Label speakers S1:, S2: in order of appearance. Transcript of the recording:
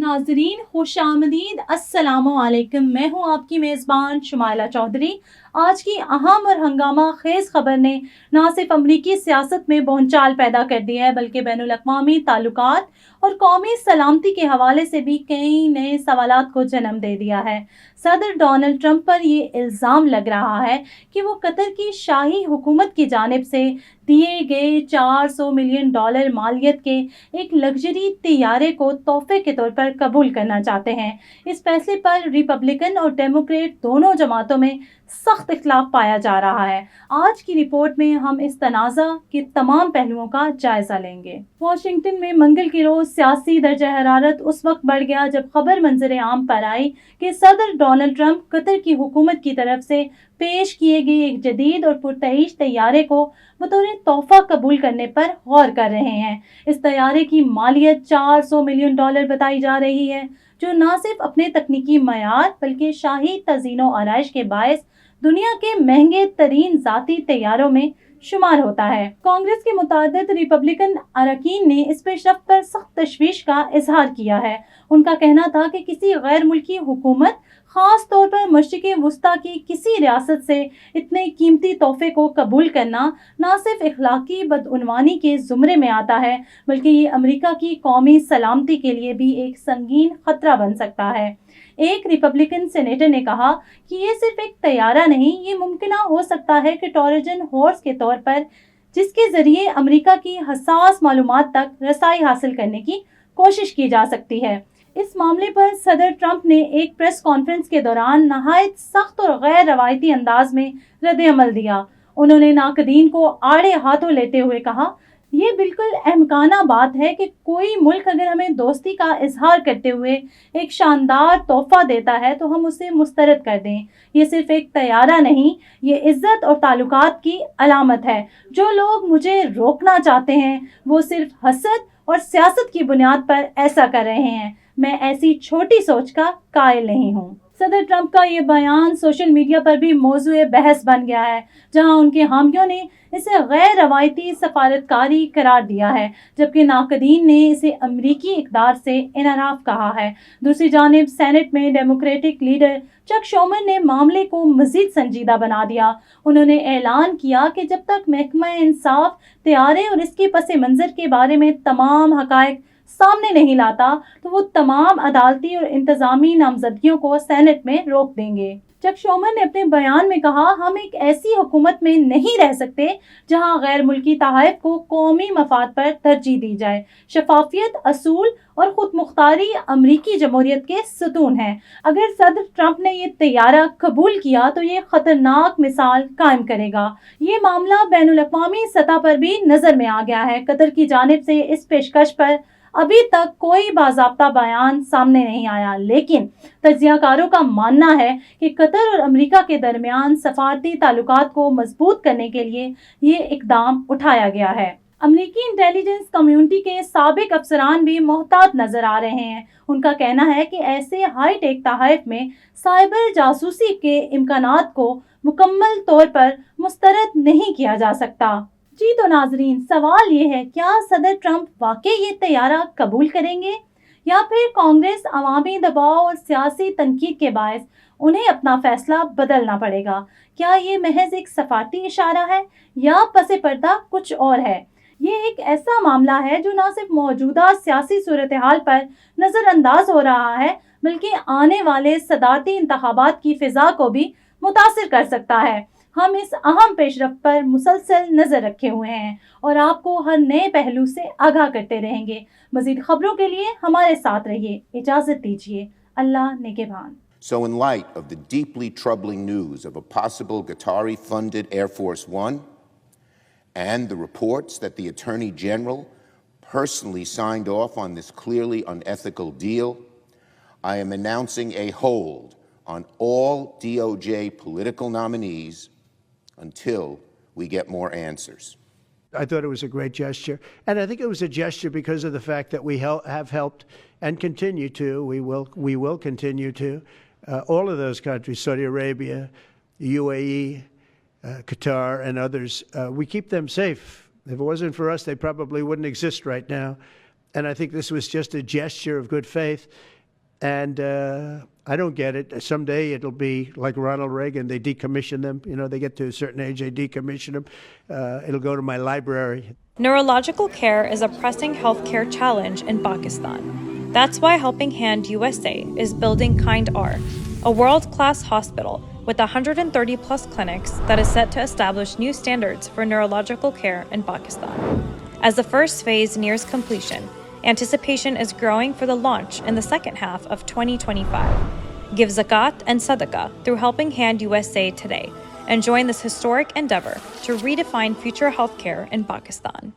S1: नाजरीन खुश आमदीद, अस्सलामु अलैकुम। मैं हूँ आपकी मेज़बान शुमाइला चौधरी। आज की अहम और हंगामा खेज खबर ने न सिर्फ अमरीकी सियासत में भूचाल पैदा कर दिया है, बल्कि बैनुल अक़वामी ताल्लुकात और कौमी सलामती के हवाले से भी कई नए सवालात को जन्म दे दिया है। सदर डोनाल्ड ट्रंप पर ये इल्ज़ाम लग रहा है कि वो कतर की शाही हुकूमत की जानिब से दिए गए $400 मिलियन मालियत के एक लग्जरी तैयारे को तोहफे के तौर पर कबूल करना चाहते हैं। इस फैसले पर रिपब्लिकन और डेमोक्रेट दोनों जमातों में सख्त इख्तिलाफ पाया जा रहा है। आज की रिपोर्ट में हम इस तनाज़ा के तमाम पहलुओं का जायजा लेंगे। वाशिंगटन में मंगल के रोज सियासी दर्जा हरारत उस वक्त बढ़ गया जब खबर मंजर आम पर आई कि सदर डोनाल्ड ट्रंप कतर की हुकूमत की तरफ से पेश किए गए एक जदीद और पुरतईश तैयारे को बतौर तोहफा कबूल करने पर गौर कर रहे हैं। इस तैयारे की मालियत $400 मिलियन बताई जा रही है, जो न सिर्फ अपने तकनीकी मयार बल्कि शाही तज़ीनो आराइश के बायस दुनिया के महंगे तरीन ज़ाती तैयारों में शुमार होता है। कांग्रेस के मुतादिद रिपब्लिकन अरकान ने इस पेशरफ्त पर सख्त तशवीश का इजहार किया है। उनका कहना था कि किसी गैर मुल्की हुकूमत, खास तौर पर मशरिक़ वुस्ता की किसी रियासत से इतने कीमती तोहफे को कबूल करना न सिर्फ इखलाकी बदउनवानी के ज़ुमरे में आता है, बल्कि ये अमेरिका की कौमी सलामती के लिए भी एक संगीन खतरा बन सकता है। एक रिपब्लिकन सेनेटर ने कहा कि ये सिर्फ एक तैयारा नहीं, ये मुमकिन हो सकता है कि ट्रोजन हॉर्स के तौर पर, जिसके जरिए अमेरिका की हसास मालूमात तक रसाई हासिल करने की कोशिश की जा सकती है। इस मामले पर सदर ट्रंप ने एक प्रेस कॉन्फ्रेंस के दौरान नहायत सख्त और गैर रवायती अंदाज में रद्द-ए-अमल दिया। उन्होंने नाकदीन को आड़े हाथों लेते हुए कहा, ये बिल्कुल अहमकाना बात है कि कोई मुल्क अगर हमें दोस्ती का इजहार करते हुए एक शानदार तोहफा देता है तो हम उसे मुस्तरद कर दें। ये सिर्फ एक तैयारा नहीं, ये इज्जत और ताल्लुकात की अलामत है। जो लोग मुझे रोकना चाहते हैं वो सिर्फ हसद और सियासत की बुनियाद पर ऐसा कर रहे हैं। मैं ऐसी छोटी सोच का कायल नहीं हूँ। सदर ट्रंप का ये बयान सोशल मीडिया पर भी मौजूए बहस बन गया है, जहां उनके हामियों ने इसे गैर रवायती सफारतकारी करार दिया है, जबकि नाकदीन ने इसे अमरीकी इक़दार से इनहराफ कहा है। दूसरी जानिब सेनेट में डेमोक्रेटिक लीडर चक शूमर ने मामले को मजीद संजीदा बना दिया। उन्होंने ऐलान किया कि जब तक महकमा इंसाफ तैयारे और इसके पस मंज़र के बारे में तमाम हक़ाइक़ सामने नहीं लाता तो वो तमाम अदालती और इंतजामी नामजदगियों को सेनेट में रोक देंगे। चक शूमर ने अपने बयान में कहा, हम एक ऐसी हुकूमत में नहीं रह सकते जहां गैर मुल्की तहफ़ को कौमी मफाद पर तरजीह दी जाए। शफाफियत, असूल और खुद मुख्तारी अमरीकी जमहूरियत के सतून हैं। अगर सदर ट्रंप ने ये तैयारा कबूल किया तो ये खतरनाक मिसाल कायम करेगा। ये मामला बैनुल अक़वामी सतह पर भी नजर में आ गया है। कतर की जानिब से इस पेशकश पर अभी तक कोई बाज़ाब्ता बयान सामने नहीं आया, लेकिन तज्ज़ियाकारों का मानना है कि कतर और अमेरिका के दरमियान सफारती ताल्लुकात को मजबूत करने के लिए ये इक़दाम उठाया गया है। अमेरिकी इंटेलिजेंस कम्युनिटी के साबिक अफसरान भी मोहतात नजर आ रहे हैं। उनका कहना है कि ऐसे हाई टेक तहफ़ में साइबर जासूसी के इम्कानात को मुकम्मल तौर पर मुस्तरद नहीं किया जा सकता। जी तो नाजरीन, सवाल ये है, क्या सदर ट्रंप वाकई ये तैयारा कबूल करेंगे या फिर कांग्रेस अवामी दबाव और सियासी तनकीद के बायस उन्हें अपना फैसला बदलना पड़ेगा? क्या ये महज एक सफारती इशारा है या पसे पर्दा कुछ और है? ये एक ऐसा मामला है जो न सिर्फ मौजूदा सियासी सूरत हाल पर नज़रअंदाज हो रहा है, बल्कि आने वाले सदारती इंतखाबात की फिजा को भी मुतासिर कर सकता है। हम इस अहम पेशरफ्त पर मुसलसल नजर रखे हुए हैं और आपको हर नए पहलू से आगाह करते रहेंगे। मजीद खबरों के लिए हमारे साथ रहिए। इजाजत दीजिए। अल्लाह निगहबान।
S2: So in light of the deeply troubling news of a possible Qatari-funded Air Force One and the reports that the Attorney General personally signed off on this clearly unethical deal, I am announcing a hold on all DOJ political nominees until we get more answers.
S3: I thought it was a great gesture. And I think it was a gesture because of the fact that we have helped and continue to, we will continue to, all of those countries, Saudi Arabia, UAE, Qatar, and others, we keep them safe. If it wasn't for us, they probably wouldn't exist right now. And I think this was just a gesture of good faith. And I don't get it. Someday it'll be like Ronald Reagan. They decommission them. You know, they get to a certain age, they decommission them. It'll go to my library.
S4: Neurological care is a pressing healthcare challenge in Pakistan. That's why Helping Hand USA is building Kind-R, a world-class hospital with 130-plus clinics that is set to establish new standards for neurological care in Pakistan. As the first phase nears completion, anticipation is growing for the launch in the second half of 2025. Give zakat and sadaqah through Helping Hand USA today and join this historic endeavor to redefine future healthcare in Pakistan.